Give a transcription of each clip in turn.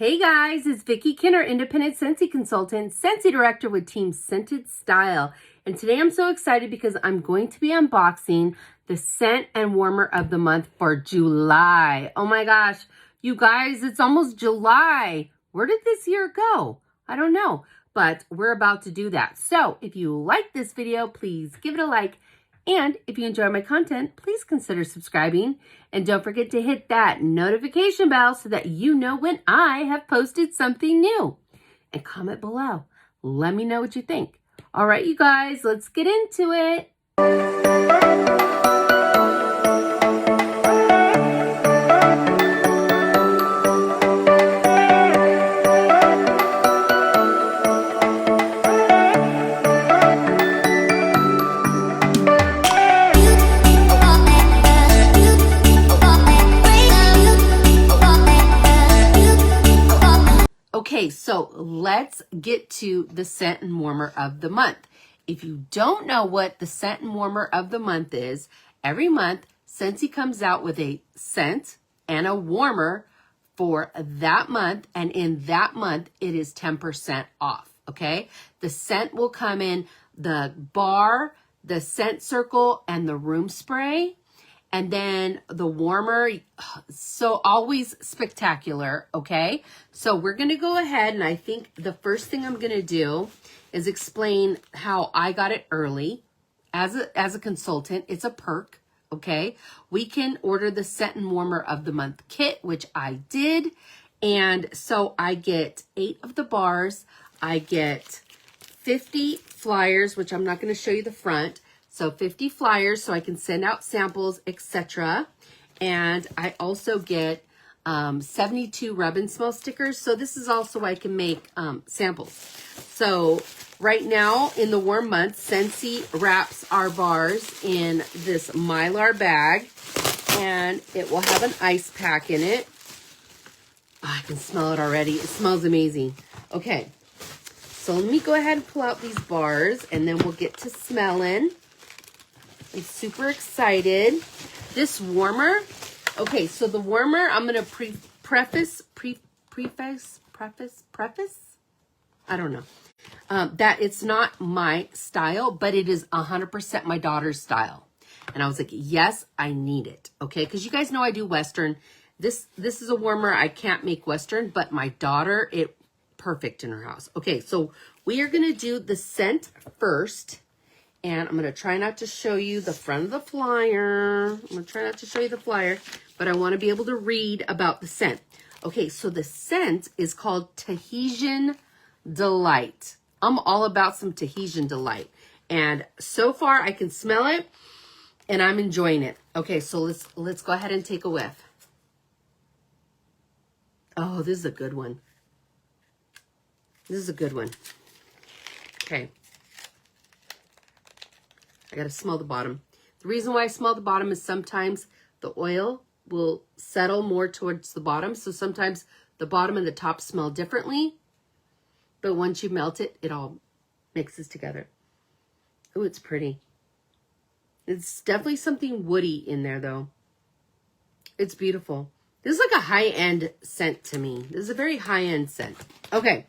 Hey guys, it's Vicki Kinner, independent Scentsy consultant, Scentsy director with Team Scented Style. And today I'm so excited because I'm going to be unboxing the scent and warmer of the month for July. Oh my gosh, you guys, it's almost July. Where did this year go? I don't know, but we're about to do that. So if you like this video, please give it a like. And if you enjoy my content, please consider subscribing. And don't forget to hit that notification bell so that you know when I have posted something new. And comment below. Let me know what you think. All right, you guys, let's get into it. Okay, so let's get to the scent and warmer of the month. If you don't know what the scent and warmer of the month is, every month Scentsy comes out with a scent and a warmer for that month, and in that month it is 10% off, okay? The scent will come in the bar, the scent circle, and the room spray. And then the warmer, so always spectacular, okay? So we're going to go ahead, and I think the first thing I'm going to do is explain how I got it early. As a consultant, it's a perk, okay? We can order the scent and warmer of the month kit, which I did. And so I get 8 of the bars. I get 50 flyers, which I'm not going to show you the front. So 50 flyers so I can send out samples, etc. And I also get 72 rub and smell stickers. So this is also I can make samples. So right now in the warm months, Scentsy wraps our bars in this Mylar bag. And it will have an ice pack in it. Oh, I can smell it already. It smells amazing. Okay, so let me go ahead and pull out these bars and then we'll get to smelling. I'm super excited. This warmer, okay, so the warmer, I'm going to preface, I don't know, that it's not my style, but it is 100% my daughter's style. And I was like, yes, I need it, okay? Because you guys know I do Western. This is a warmer. I can't make Western, but my daughter, it perfect in her house. Okay, so we are going to do the scent first. And I'm going to try not to show you the front of the flyer. I'm going to try not to show you the flyer, but I want to be able to read about the scent. Okay, so the scent is called Tahitian Delight. I'm all about some Tahitian Delight. And so far, I can smell it, and I'm enjoying it. Okay, so let's go ahead and take a whiff. Oh, this is a good one. This is a good one. Okay. I got to smell the bottom. The reason why I smell the bottom is sometimes the oil will settle more towards the bottom. So sometimes the bottom and the top smell differently. But once you melt it, it all mixes together. Oh, it's pretty. It's definitely something woody in there, though. It's beautiful. This is like a high-end scent to me. This is a very high-end scent. Okay.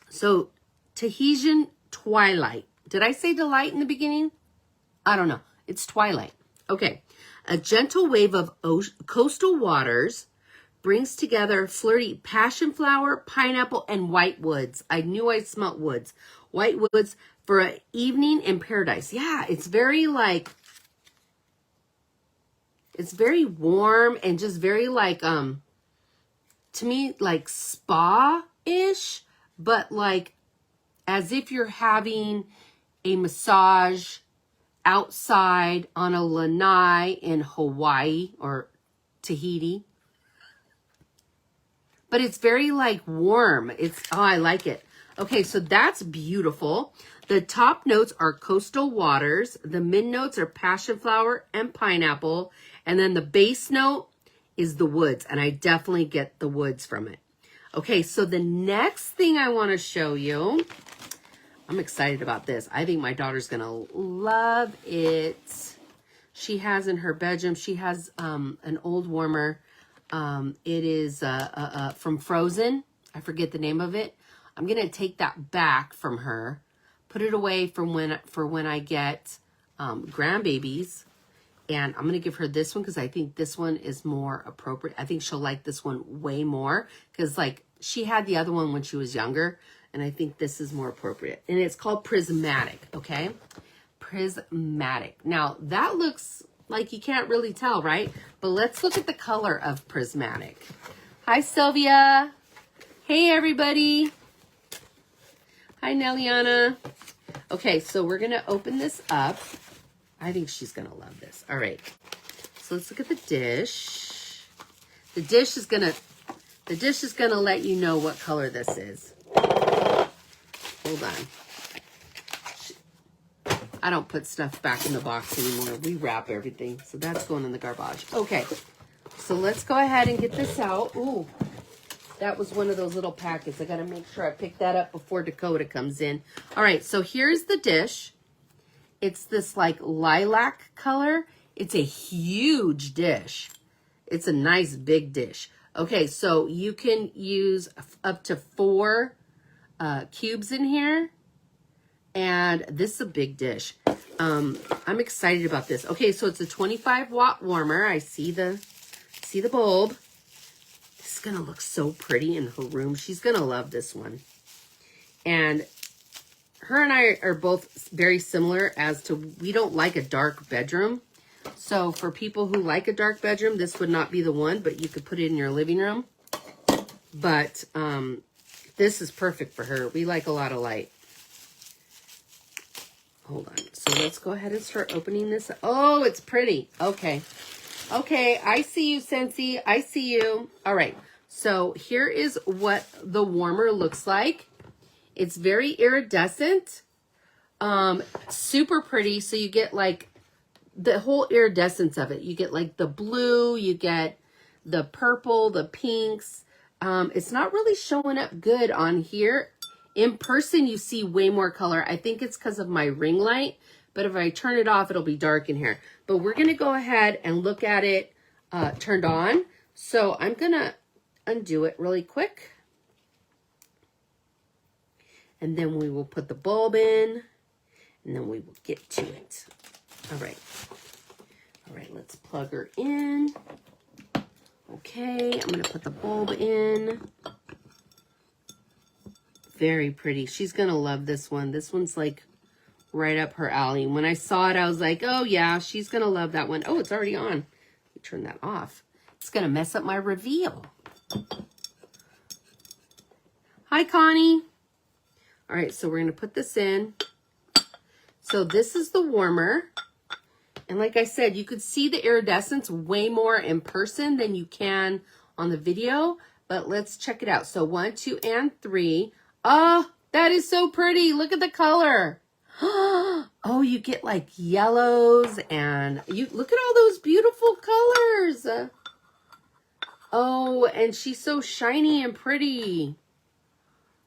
So, Tahitian Twilight. Did I say delight in the beginning? I don't know. It's twilight. Okay. A gentle wave of coastal waters brings together flirty passion flower, pineapple, and white woods. I knew I smelled woods. White woods for an evening in paradise. Yeah, it's very like, it's very warm and just very like, to me, like spa-ish, but like as if you're having a massage outside on a lanai in Hawaii or Tahiti. But it's very like warm. It's, oh, I like it. Okay, so that's beautiful. The top notes are coastal waters. The mid notes are passion flower and pineapple. And then the base note is the woods. And I definitely get the woods from it. Okay, so the next thing I want to show you, I'm excited about this. I think my daughter's going to love it. She has in her bedroom, she has an old warmer It is from Frozen. I forget the name of it. I'm going to take that back from her, put it away for when I get grandbabies. And I'm going to give her this one because I think this one is more appropriate. I think she'll like this one way more because, like, she had the other one when she was younger. And I think this is more appropriate. And it's called Prismatic, okay? Prismatic. Now, that looks like you can't really tell, right? But let's look at the color of Prismatic. Hi, Sylvia. Hey, everybody. Hi, Nelliana. Okay, so we're going to open this up. I think she's going to love this. All right. So let's look at the dish. The dish is going to let you know what color this is. Hold on. I don't put stuff back in the box anymore. We wrap everything. So that's going in the garbage. Okay. So let's go ahead and get this out. Ooh, that was one of those little packets. I got to make sure I pick that up before Dakota comes in. All right. So here's the dish. It's this like lilac color. It's a huge dish. It's a nice big dish. Okay. So you can use up to 4 cubes in here. And this is a big dish. I'm excited about this. Okay, so it's a 25-watt warmer. I see the bulb. This is gonna look so pretty in her room. She's gonna love this one. And her and I are both very similar as to we don't like a dark bedroom. So for people who like a dark bedroom, this would not be the one, but you could put it in your living room. But this is perfect for her. We like a lot of light. Hold on. So let's go ahead and start opening this. Oh, it's pretty. Okay. Okay. I see you, Scentsy. I see you. All right. So here is what the warmer looks like. It's very iridescent. Super pretty. So you get like the whole iridescence of it. You get like the blue, you get the purple, the pinks. It's not really showing up good on here. In person, you see way more color. I think it's because of my ring light, but if I turn it off, it'll be dark in here. But we're going to go ahead and look at it turned on. So I'm going to undo it really quick. And then we will put the bulb in, and then we will get to it. All right. All right, let's plug her in. Okay, I'm going to put the bulb in. Very pretty. She's going to love this one. This one's like right up her alley. When I saw it, I was like, oh yeah, she's going to love that one. Oh, it's already on. Let me turn that off. It's going to mess up my reveal. Hi, Connie. All right, so we're going to put this in. So this is the warmer. And like I said, you could see the iridescence way more in person than you can on the video. But let's check it out. So 1, 2, and 3. Oh, that is so pretty. Look at the color. Oh, you get like yellows and you look at all those beautiful colors. Oh, and she's so shiny and pretty.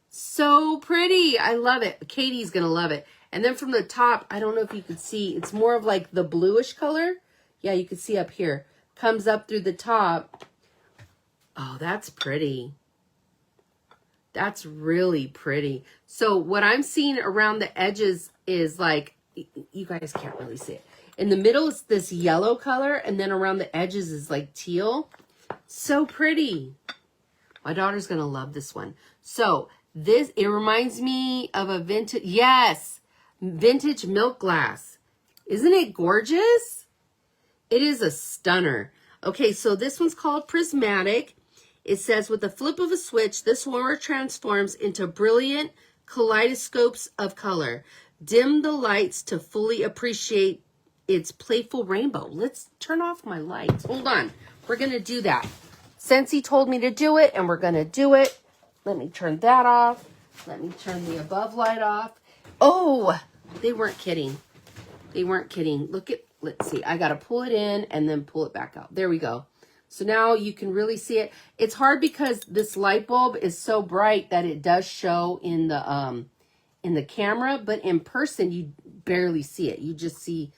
So pretty. I love it. Katie's going to love it. And then from the top, I don't know if you can see, it's more of like the bluish color. Yeah, you can see up here. Comes up through the top. Oh, that's pretty. That's really pretty. So what I'm seeing around the edges is like, you guys can't really see it. In the middle is this yellow color, and then around the edges is like teal. So pretty. My daughter's going to love this one. So this, it reminds me of a vintage, yes, vintage milk glass. Isn't it gorgeous? It is a stunner. Okay, so this one's called Prismatic. It says, with the flip of a switch, this warmer transforms into brilliant kaleidoscopes of color. Dim the lights to fully appreciate its playful rainbow. Let's turn off my lights. Hold on. We're going to do that. Scentsy told me to do it, and we're going to do it. Let me turn that off. Let me turn the above light off. Oh, they weren't kidding. They weren't kidding. Look at, let's see. I got to pull it in and then pull it back out. There we go. So now you can really see it. It's hard because this light bulb is so bright that it does show in the camera, but in person you barely see it. You just see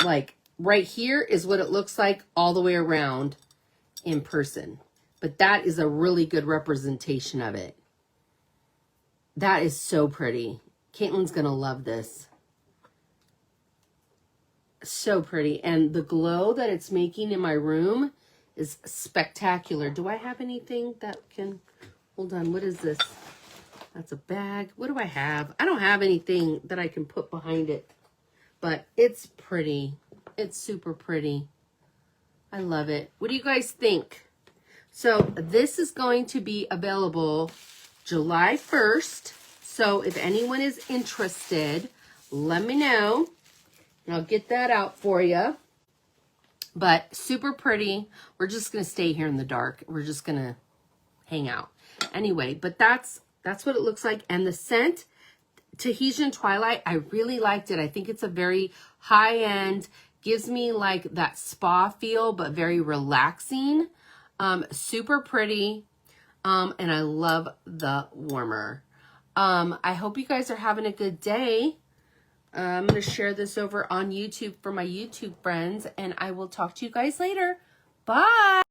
like right here is what it looks like all the way around. in person. But that is a really good representation of it. That is so pretty. Caitlin's going to love this. So pretty. And the glow that it's making in my room is spectacular. Do I have anything that can... Hold on. What is this? That's a bag. What do I have? I don't have anything that I can put behind it. But it's pretty. It's super pretty. I love it. What do you guys think? So this is going to be available July 1st. So if anyone is interested, let me know. And I'll get that out for you. But super pretty. We're just going to stay here in the dark. We're just going to hang out. Anyway, but that's what it looks like. And the scent, Tahitian Twilight, I really liked it. I think it's a very high-end, gives me like that spa feel, but very relaxing. Super pretty. And I love the warmer. I hope you guys are having a good day. I'm going to share this over on YouTube for my YouTube friends, and I will talk to you guys later. Bye.